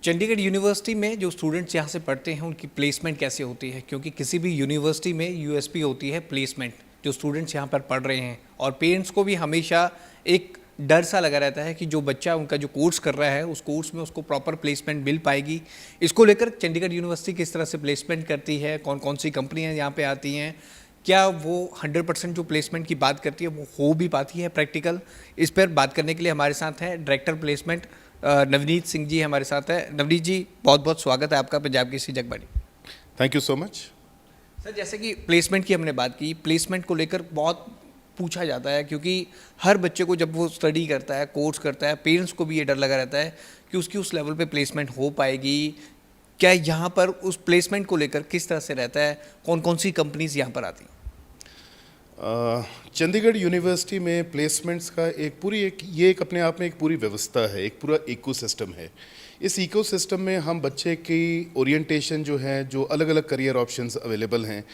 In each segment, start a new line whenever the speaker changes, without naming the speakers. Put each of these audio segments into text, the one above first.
Chandigarh university में जो students यहाँ से पढ़ते हैं उनकी प्लेसमेंट कैसे होती है, क्योंकि किसी भी यूनिवर्सिटी में यूएसपी होती है प्लेसमेंट। जो स्टूडेंट्स यहाँ पर पढ़ रहे हैं और पेरेंट्स को भी हमेशा एक डर सा लगा रहता है कि जो बच्चा उनका जो कोर्स कर रहा है उस कोर्स में उसको प्रॉपर प्लेसमेंट मिल पाएगी। इसको लेकर चंडीगढ़ यूनिवर्सिटी किस तरह से प्लेसमेंट करती है, कौन कौन सी कंपनियाँ यहाँ पे आती हैं, क्या वो 100% जो प्लेसमेंट की बात करती है वो हो भी पाती है प्रैक्टिकल, इस पर बात करने के लिए हमारे साथ हैं डायरेक्टर प्लेसमेंट नवनीत सिंह जी हमारे साथ है। नवनीत जी, बहुत बहुत स्वागत है आपका Punjab Kesari Jagbani.
Thank you so much.
Sir, जैसे कि प्लेसमेंट की हमने बात की, प्लेसमेंट को लेकर बहुत पूछा जाता है क्योंकि हर बच्चे को जब वो स्टडी करता है, कोर्स करता है, पेरेंट्स को भी ये डर लगा रहता है कि उसकी उस लेवल पे प्लेसमेंट हो पाएगी। क्या यहाँ पर उस प्लेसमेंट को लेकर किस तरह से रहता है, कौन कौन सी कंपनीज यहाँ पर आती हैं?
चंडीगढ़ यूनिवर्सिटी में प्लेसमेंट्स का ये एक अपने आप में एक पूरी व्यवस्था है, एक पूरा इकोसिस्टम है। इस इकोसिस्टम में हम बच्चे की ओरिएंटेशन जो है, जो अलग अलग करियर ऑप्शंस अवेलेबल हैं,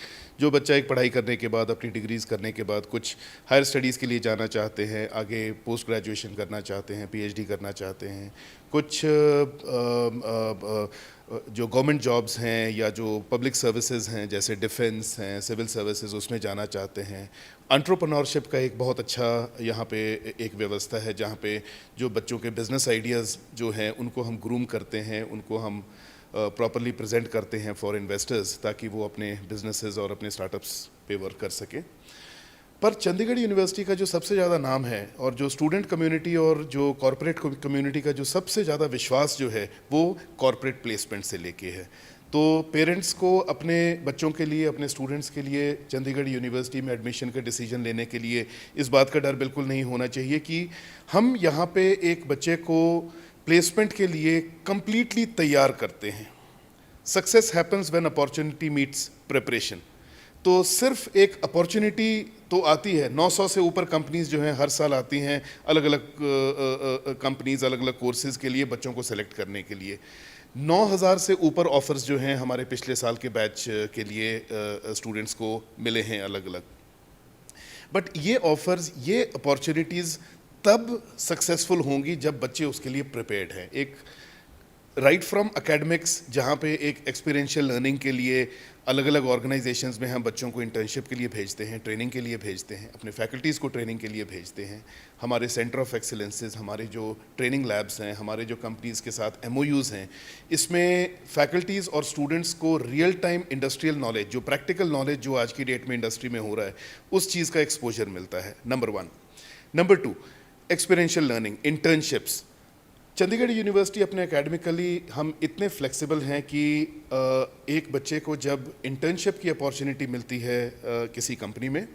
जो बच्चा एक पढ़ाई करने के बाद, अपनी डिग्रीज़ करने के बाद कुछ हायर स्टडीज़ के लिए जाना चाहते हैं, आगे पोस्ट ग्रेजुएशन करना चाहते हैं, पीएचडी करना चाहते हैं, कुछ जो गवर्नमेंट जॉब्स हैं या जो पब्लिक सर्विसेज हैं जैसे डिफेंस हैं, सिविल सर्विसेज, उसमें जाना चाहते हैं। एंटरप्रेन्योरशिप का एक बहुत अच्छा यहाँ पे एक व्यवस्था है जहाँ पे जो बच्चों के बिजनेस आइडियाज़ जो हैं उनको हम ग्रूम करते हैं, उनको हम प्रॉपरली प्रेजेंट करते हैं फॉर इन्वेस्टर्स, ताकि वो अपने बिजनेसेस और अपने स्टार्टअप्स पे वर्क कर सकें। पर चंडीगढ़ यूनिवर्सिटी का जो सबसे ज़्यादा नाम है और जो स्टूडेंट कम्युनिटी और जो कॉरपोरेट कम्युनिटी का जो सबसे ज़्यादा विश्वास जो है वो कॉरपोरेट प्लेसमेंट से लेके है। तो पेरेंट्स को अपने बच्चों के लिए, अपने स्टूडेंट्स के लिए चंडीगढ़ यूनिवर्सिटी में एडमिशन का डिसीजन लेने के लिए इस बात का डर बिल्कुल नहीं होना चाहिए कि हम यहाँ पे एक बच्चे को प्लेसमेंट के लिए कंप्लीटली तैयार करते हैं। Success happens when opportunity meets preparation. तो सिर्फ एक अपॉर्चुनिटी तो आती है, 900 से ऊपर कंपनीज जो हैं हर साल आती हैं, अलग अलग कंपनीज अलग अलग कोर्सेज़ के लिए बच्चों को सेलेक्ट करने के लिए। 9000 से ऊपर ऑफर्स जो हैं हमारे पिछले साल के बैच के लिए स्टूडेंट्स को मिले हैं अलग अलग। बट ये ऑफर्स, ये अपॉर्चुनिटीज़ तब सक्सेसफुल होंगी जब बच्चे उसके लिए प्रिपेयर्ड हैं। एक राइट फ्रॉम एकेडमिक्स, जहाँ पे एक एक्सपीरियंशियल लर्निंग के लिए अलग अलग ऑर्गेनाइजेशंस में हम बच्चों को इंटर्नशिप के लिए भेजते हैं, ट्रेनिंग के लिए भेजते हैं, अपने फैकल्टीज़ को ट्रेनिंग के लिए भेजते हैं। हमारे सेंटर ऑफ एक्सीलेंसेस, हमारे जो ट्रेनिंग लैब्स हैं, हमारे जो कंपनीज़ के साथ MOUs हैं, इसमें फैकल्टीज़ और स्टूडेंट्स को रियल टाइम इंडस्ट्रियल नॉलेज, जो प्रैक्टिकल नॉलेज जो आज की डेट में इंडस्ट्री में हो रहा है, उस चीज़ का एक्सपोजर मिलता है, number 1। Number 2, experiential learning, internships. Chandigarh university अपने एकेडमिकली हम इतने फ्लेक्सिबल हैं कि एक बच्चे को जब इंटर्नशिप की अपॉर्चुनिटी मिलती है किसी कंपनी में,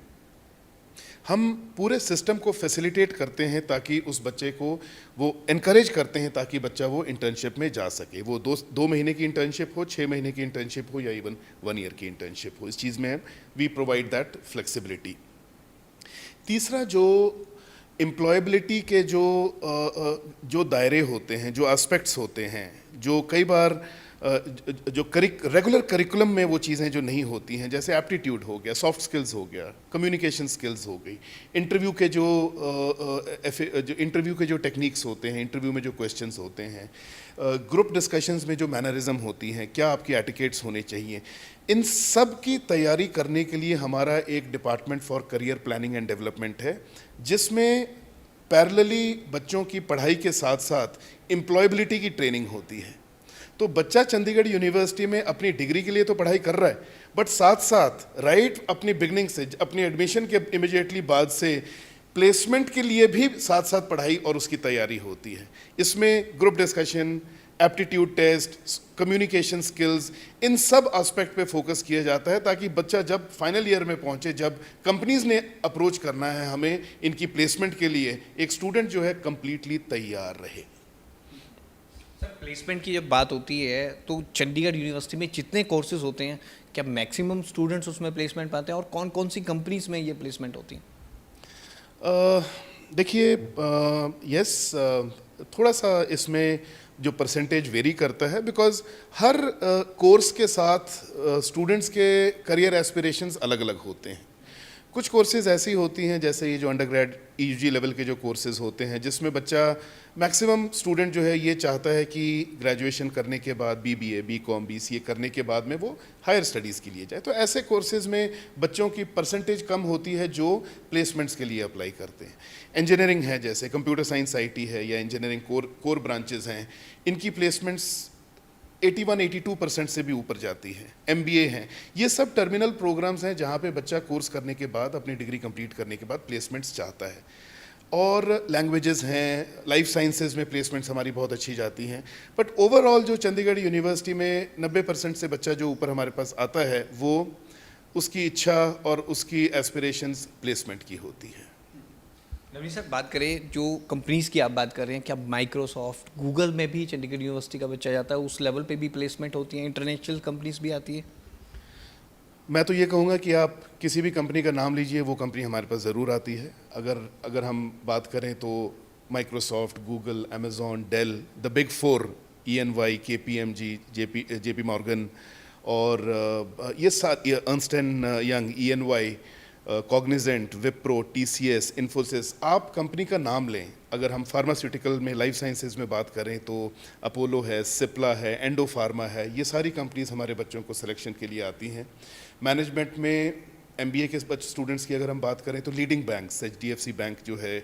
हम पूरे सिस्टम को फैसिलिटेट करते हैं ताकि उस बच्चे को वो इनकरेज करते हैं ताकि बच्चा वो इंटर्नशिप में जा सके। वो दो महीने की इंटर्नशिप हो, 6 महीने की इंटर्नशिप हो या इवन 1 ईयर की इंटर्नशिप हो, इस चीज़ में वी प्रोवाइड दैट फ्लेक्सिबिलिटी। तीसरा, जो एम्प्लॉयबिलिटी के जो दायरे होते हैं, जो एस्पेक्ट्स होते हैं, जो कई बार जो रेगुलर करिकुलम में वो चीज़ें जो नहीं होती हैं, जैसे एप्टीट्यूड हो गया, सॉफ्ट स्किल्स हो गया, कम्युनिकेशन स्किल्स हो गई, इंटरव्यू के जो टेक्निक्स होते हैं, इंटरव्यू में जो क्वेश्चंस होते हैं, ग्रुप डिस्कशंस में जो मैनरिज्म होती हैं, क्या आपकी एटिकेट्स होने चाहिए, इन सब की तैयारी करने के लिए हमारा एक department for career planning and development है, जिसमें पैरेलली बच्चों की पढ़ाई के साथ साथ एम्प्लॉयबिलिटी की ट्रेनिंग होती है। तो बच्चा चंडीगढ़ यूनिवर्सिटी में अपनी डिग्री के लिए तो पढ़ाई कर रहा है, बट साथ साथ अपनी बिगनिंग से, अपनी एडमिशन के इमिडिएटली बाद से प्लेसमेंट के लिए भी साथ साथ पढ़ाई और उसकी तैयारी होती है। इसमें group discussion, aptitude test, communication skills, इन सब एस्पेक्ट पे फोकस किया जाता है ताकि बच्चा जब फाइनल ईयर में पहुंचे, जब कंपनीज ने अप्रोच करना है हमें इनकी प्लेसमेंट के लिए, एक स्टूडेंट जो है कंप्लीटली तैयार रहे।
सर, प्लेसमेंट की जब बात होती है तो चंडीगढ़ यूनिवर्सिटी में जितने कोर्सेज होते हैं, क्या मैक्सिमम स्टूडेंट्स उसमें प्लेसमेंट पाते हैं और कौन कौन सी कंपनीज में ये प्लेसमेंट होती हैं?
देखिए, यस, थोड़ा सा इसमें जो परसेंटेज वेरी करता है, बिकॉज हर कोर्स के साथ स्टूडेंट्स के करियर एस्पिरेशंस अलग अलग होते हैं। कुछ कोर्सेज ऐसी होती हैं, जैसे ये जो अंडर ग्रेड EUG लेवल के जो कोर्सेज होते हैं, जिसमें बच्चा मैक्सिमम स्टूडेंट जो है ये चाहता है कि ग्रेजुएशन करने के बाद बीबीए, बीकॉम, बीसीए करने के बाद में वो हायर स्टडीज़ के लिए जाए। तो ऐसे कोर्सेज़ में बच्चों की परसेंटेज कम होती है जो प्लेसमेंट्स के लिए अप्लाई करते हैं। इंजीनियरिंग है, जैसे कंप्यूटर साइंस आईटी है या इंजीनियरिंग कोर ब्रांचेज हैं, इनकी प्लेसमेंट्स 81-82% से भी ऊपर जाती है। एमबीए हैं, ये सब टर्मिनल प्रोग्राम्स हैं जहाँ पे बच्चा कोर्स करने के बाद, अपनी डिग्री कंप्लीट करने के बाद प्लेसमेंट्स चाहता है। और लैंग्वेजेस हैं, लाइफ साइंसेज में प्लेसमेंट्स हमारी बहुत अच्छी जाती हैं। बट ओवरऑल जो चंडीगढ़ यूनिवर्सिटी में 90% से बच्चा जो ऊपर हमारे पास आता है, वो उसकी इच्छा और उसकी एस्पिरेशंस प्लेसमेंट की होती है।
नवनीत सर, बात करें जो कंपनीज़ की आप बात कर रहे हैं, क्या माइक्रोसॉफ्ट, गूगल में भी चंडीगढ़ यूनिवर्सिटी का बच्चा जाता है, उस लेवल पे भी प्लेसमेंट होती है, इंटरनेशनल कंपनीज भी आती है?
मैं तो ये कहूँगा कि आप किसी भी कंपनी का नाम लीजिए, वो कंपनी हमारे पास ज़रूर आती है। अगर हम बात करें तो Microsoft, Google, Amazon, Dell, the big four, EY, KPMG, JP Morgan और ये Ernst and Young, EY, Cognizant, Wipro, TCS, Infosys, आप कंपनी का नाम लें। अगर हम फार्मास्यूटिकल में, लाइफ साइंसेज में बात करें तो अपोलो है, सिप्ला है, एंडो फार्मा है, ये सारी कंपनीज हमारे बच्चों को सिलेक्शन के लिए आती हैं। मैनेजमेंट में MBA के स्टूडेंट्स की अगर हम बात करें तो लीडिंग बैंक्स, HDFC बैंक जो है,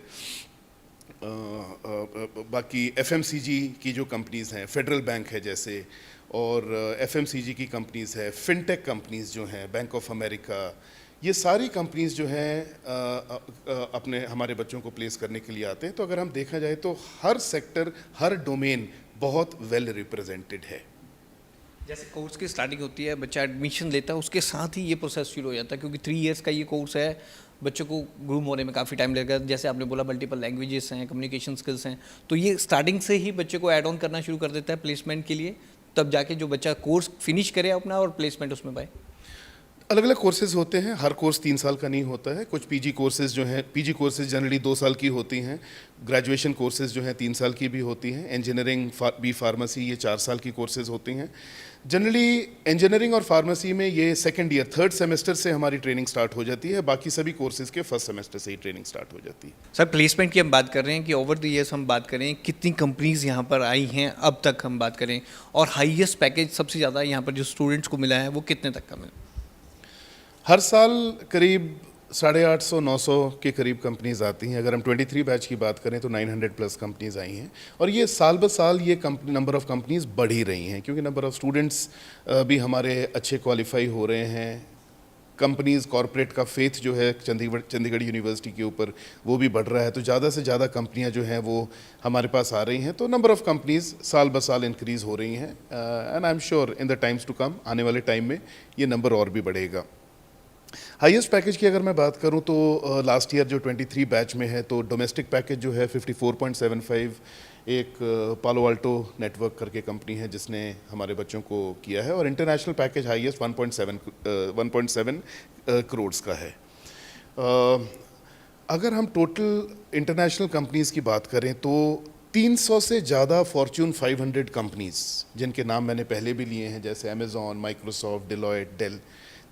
बाकी FMCG की जो कंपनीज़ हैं, फेडरल बैंक है जैसे, और FMCG की कंपनीज़ है, फिनटेक कंपनीज़ जो हैं, बैंक ऑफ अमेरिका, ये सारी कंपनीज़ जो हैं अपने हमारे बच्चों को प्लेस करने के लिए आते हैं। तो अगर हम देखा जाए तो हर सेक्टर, हर डोमेन बहुत वेल रिप्रेजेंटेड है।
जैसे कोर्स की स्टार्टिंग होती है, बच्चा एडमिशन लेता है, उसके साथ ही ये प्रोसेस शुरू हो जाता है, क्योंकि 3 इयर्स का ये कोर्स है, बच्चों को ग्रूम होने में काफ़ी टाइम लगेगा। जैसे आपने बोला मल्टीपल लैंग्वेजेस हैं, कम्युनिकेशन स्किल्स हैं, तो ये स्टार्टिंग से ही बच्चे को ऐड ऑन करना शुरू कर देता है प्लेसमेंट के लिए, तब जाके जो बच्चा कोर्स फिनिश करे अपना और प्लेसमेंट उसमें पाए।
अलग अलग कोर्सेज होते हैं, हर कोर्स 3 साल का नहीं होता है। कुछ पीजी कोर्सेज जो हैं, पीजी कोर्सेज जनरली 2 साल की होती हैं। ग्रेजुएशन कोर्सेज जो हैं 3 साल की भी होती हैं। इंजीनियरिंग, बी फार्मेसी, ये 4 साल की कोर्सेज होती हैं। जनरली इंजीनियरिंग और फार्मेसी में ये सेकेंड ईयर, थर्ड सेमेस्टर से हमारी ट्रेनिंग स्टार्ट हो जाती है। बाकी सभी कोर्सेज के फर्स्ट सेमेस्टर से ही ट्रेनिंग स्टार्ट हो जाती है।
सर, प्लेसमेंट की हम बात कर रहे हैं कि ओवर द ईयर्स हम बात करें कितनी कंपनीज यहाँ पर आई हैं अब तक हम बात करें, और हाईएस्ट पैकेज सबसे ज़्यादा यहाँ पर जो स्टूडेंट्स को मिला है वो कितने तक का मिला?
हर साल करीब 850-900 के करीब कंपनीज आती हैं। अगर हम 23 बैच की बात करें तो 900 प्लस कंपनीज आई हैं, और ये साल ब साल ये नंबर ऑफ़ कंपनीज बढ़ ही रही हैं, क्योंकि नंबर ऑफ़ स्टूडेंट्स भी हमारे अच्छे क्वालिफाई हो रहे हैं। कंपनीज, कॉरपोरेट का फेथ जो है चंडीगढ़ यूनिवर्सिटी के ऊपर, वो भी बढ़ रहा है। तो ज़्यादा से ज़्यादा कंपनियां जो हैं वो हमारे पास आ रही हैं। तो नंबर ऑफ़ कंपनीज साल ब साल इंक्रीज़ हो रही हैं, and I am sure in the times to come, आने वाले टाइम में ये नंबर और भी बढ़ेगा। हाईएस्ट पैकेज की अगर मैं बात करूं तो लास्ट ईयर जो 23 बैच में है, तो डोमेस्टिक पैकेज जो है 54.75, एक पालो अल्टो नेटवर्क करके कंपनी है जिसने हमारे बच्चों को किया है, और इंटरनेशनल पैकेज हाईएस्ट 1.7 करोड़ का है। अगर हम टोटल इंटरनेशनल कंपनीज़ की बात करें तो 300 से ज़्यादा फॉर्च्यून 500 कंपनीज़, जिनके नाम मैंने पहले भी लिए हैं, जैसे अमेज़ॉन, माइक्रोसॉफ्ट, डिलॉयट, डेल,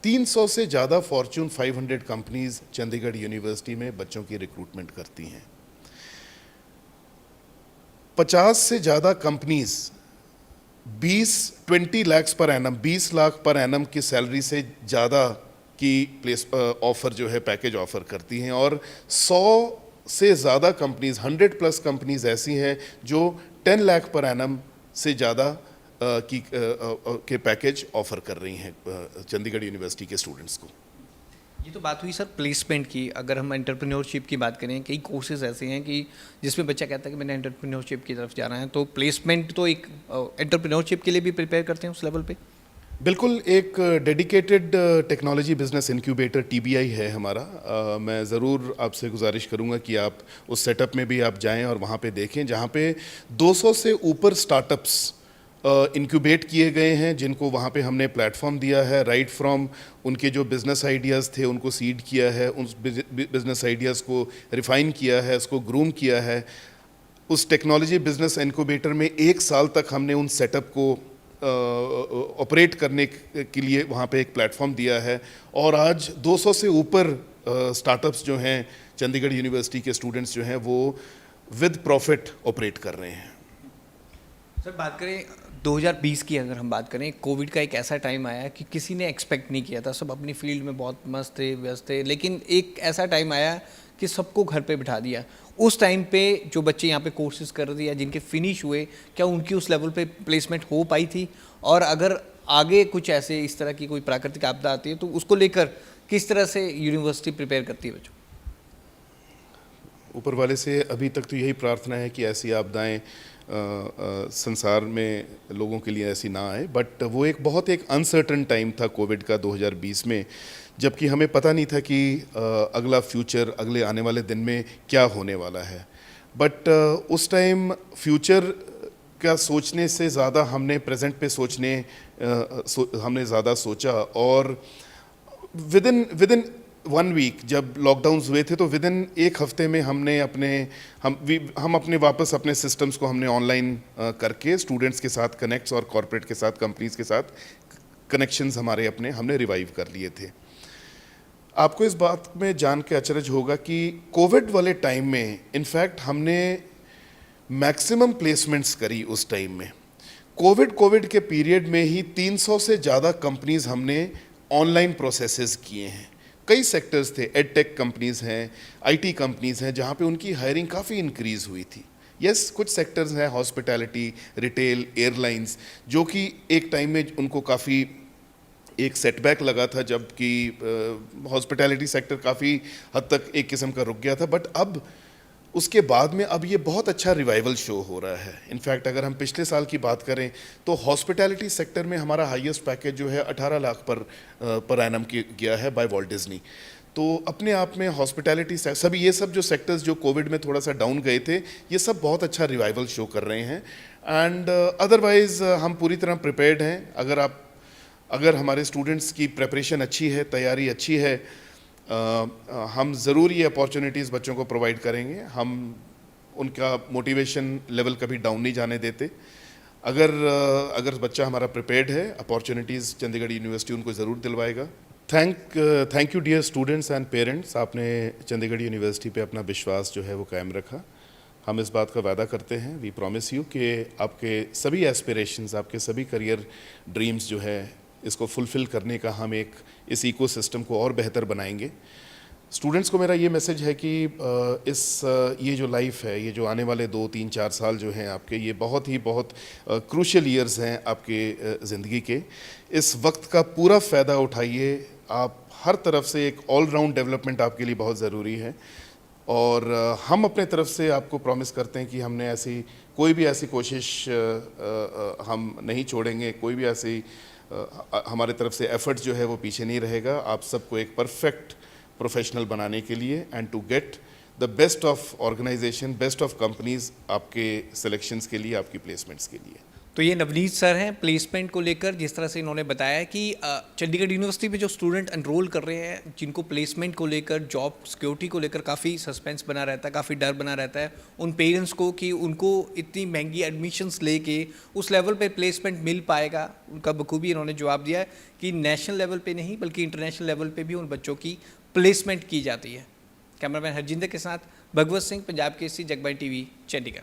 300 से ज़्यादा फॉर्च्यून 500 कंपनीज़ चंडीगढ़ यूनिवर्सिटी में बच्चों की रिक्रूटमेंट करती हैं। 50 से ज़्यादा companies 20 lakh per annum, 20 lakh per annum की सैलरी से ज़्यादा की प्लेस ऑफ़र जो है, पैकेज ऑफ़र करती हैं, और 100 से ज़्यादा कंपनीज़, 100 प्लस कंपनीज़ ऐसी हैं जो 10 लाख पर एनम से ज़्यादा के पैकेज ऑफ़र कर रही हैं चंडीगढ़ यूनिवर्सिटी के स्टूडेंट्स को।
ये तो बात हुई सर प्लेसमेंट की। अगर हम एंटरप्रेन्योरशिप की बात करें, कई कोर्सेज ऐसे हैं कि जिसमें बच्चा कहता है कि मैंने एंटरप्रेन्योरशिप की तरफ जाना है, तो प्लेसमेंट तो एक एंटरप्रेन्योरशिप के लिए भी प्रिपेयर करते हैं उस लेवल पे?
बिल्कुल, एक dedicated technology business incubator TBI है हमारा। मैं ज़रूर आपसे गुजारिश करूंगा कि आप उस सेटअप में भी आप जाएं और वहाँ पे देखें, जहाँ पे 200 से ऊपर स्टार्टअप्स इंक्यूबेट किए गए हैं, जिनको वहाँ पे हमने प्लेटफॉर्म दिया है। राइट फ्रॉम उनके जो बिज़नेस आइडियाज़ थे उनको सीड किया है, उस बिज़नेस आइडियाज़ को रिफ़ाइन किया है, उसको ग्रूम किया है। उस टेक्नोलॉजी बिज़नेस इंक्यूबेटर में 1 साल तक हमने उन सेटअप को ऑपरेट करने के लिए वहाँ पे एक प्लेटफॉर्म दिया है, और आज 200 से ऊपर स्टार्टअप्स जो हैं चंडीगढ़ यूनिवर्सिटी के स्टूडेंट्स जो हैं वो विद प्रॉफिट ऑपरेट कर रहे हैं।
सर बात करें 2020 की, अगर हम बात करें, कोविड का एक ऐसा टाइम आया कि किसी ने एक्सपेक्ट नहीं किया था, सब अपनी फील्ड में बहुत मस्त थे, व्यस्त थे, लेकिन एक ऐसा टाइम आया कि सबको घर पे बिठा दिया। उस टाइम पे जो बच्चे यहाँ पे कोर्सेज कर दिया, जिनके फिनिश हुए, क्या उनकी उस लेवल पे प्लेसमेंट हो पाई थी? और अगर आगे कुछ ऐसे इस तरह की कोई प्राकृतिक आपदा आती है तो उसको लेकर किस तरह से यूनिवर्सिटी प्रिपेयर करती है बच्चों?
ऊपर वाले से अभी तक तो यही प्रार्थना है कि ऐसी आपदाएं संसार में लोगों के लिए ऐसी ना आए, बट वो एक अनसर्टन टाइम था कोविड का 2020 में, जबकि हमें पता नहीं था कि अगला फ्यूचर, अगले आने वाले दिन में क्या होने वाला है। बट उस टाइम फ्यूचर का सोचने से ज़्यादा हमने प्रेजेंट पे हमने ज़्यादा सोचा, और विद इन 1 वीक जब लॉकडाउन्स हुए थे तो विद इन 1 हफ्ते में हमने अपने वापस अपने सिस्टम्स को हमने ऑनलाइन करके स्टूडेंट्स के साथ कनेक्ट्स और कॉर्पोरेट के साथ, कंपनीज के साथ कनेक्शंस हमारे अपने हमने रिवाइव कर लिए थे। आपको इस बात में जान के अचरज होगा कि कोविड वाले टाइम में इनफैक्ट हमने मैक्सिमम प्लेसमेंट्स करी उस टाइम में। कोविड के पीरियड में ही 300 से ज़्यादा कंपनीज हमने ऑनलाइन प्रोसेसेस किए हैं। कई सेक्टर्स थे, एडटेक कंपनीज हैं, आईटी कंपनीज हैं, जहाँ पे उनकी हायरिंग काफ़ी इंक्रीज़ हुई थी। यस, कुछ सेक्टर्स हैं, हॉस्पिटैलिटी, रिटेल, एयरलाइंस, जो कि एक टाइम में उनको काफ़ी एक सेटबैक लगा था, जबकि हॉस्पिटैलिटी सेक्टर काफ़ी हद तक एक किस्म का रुक गया था। बट अब उसके बाद में अब ये बहुत अच्छा रिवाइवल शो हो रहा है। इनफैक्ट अगर हम पिछले साल की बात करें तो हॉस्पिटैलिटी सेक्टर में हमारा हाईएस्ट पैकेज जो है 18 लाख पर एनम गया है बाय वॉल्ट डिज्नी। तो अपने आप में हॉस्पिटैलिटी सभी ये सब जो सेक्टर्स जो कोविड में थोड़ा सा डाउन गए थे, ये सब बहुत अच्छा रिवाइवल शो कर रहे हैं। एंड अदरवाइज़ हम पूरी तरह प्रिपेयर्ड हैं। अगर हमारे स्टूडेंट्स की प्रिपरेशन अच्छी है, तैयारी अच्छी है, हम ज़रूर ये अपॉर्चुनिटीज़ बच्चों को प्रोवाइड करेंगे। हम उनका मोटिवेशन लेवल कभी डाउन नहीं जाने देते। अगर बच्चा हमारा प्रिपेयर्ड है, अपॉर्चुनिटीज़ चंडीगढ़ यूनिवर्सिटी उनको ज़रूर दिलवाएगा। Thank you dear students and parents, आपने चंडीगढ़ यूनिवर्सिटी पे अपना विश्वास जो है वो कायम रखा। हम इस बात का वादा करते हैं, वी प्रॉमिस यू, कि आपके सभी एस्पिरेशंस, आपके सभी करियर ड्रीम्स जो है, इसको फुलफ़िल करने का हम इस इकोसिस्टम को और बेहतर बनाएंगे। स्टूडेंट्स को मेरा ये मैसेज है कि ये जो लाइफ है, ये जो आने वाले 2, 3, 4 साल जो हैं आपके, ये बहुत क्रूशियल ईयर्स हैं आपके ज़िंदगी के। इस वक्त का पूरा फ़ायदा उठाइए। आप हर तरफ से एक ऑलराउंड डेवलपमेंट आपके लिए बहुत ज़रूरी है, और हम अपने तरफ से आपको प्रॉमिस करते हैं कि हमने कोई भी ऐसी कोशिश हम नहीं छोड़ेंगे, कोई भी ऐसी हमारे तरफ से एफर्ट्स जो है वो पीछे नहीं रहेगा, आप सबको एक परफेक्ट प्रोफेशनल बनाने के लिए, and to get the best of organization, best of companies आपके सिलेक्शंस के लिए, आपकी प्लेसमेंट्स के लिए।
तो ये नवनीत सर हैं, प्लेसमेंट को लेकर जिस तरह से इन्होंने बताया कि चंडीगढ़ यूनिवर्सिटी में जो स्टूडेंट एनरोल कर रहे हैं, जिनको प्लेसमेंट को लेकर, जॉब सिक्योरिटी को लेकर काफ़ी सस्पेंस बना रहता है, काफ़ी डर बना रहता है उन पेरेंट्स को कि उनको इतनी महंगी एडमिशन्स लेके उस लेवल पे प्लेसमेंट मिल पाएगा। उनका बखूबी इन्होंने जवाब दिया है कि नेशनल लेवल पर नहीं बल्कि इंटरनेशनल लेवल पर भी उन बच्चों की प्लेसमेंट की जाती है। कैमरामैन हरजिंदर के साथ भगवत सिंह, पंजाब केसरी, जगबानी टीवी, चंडीगढ़।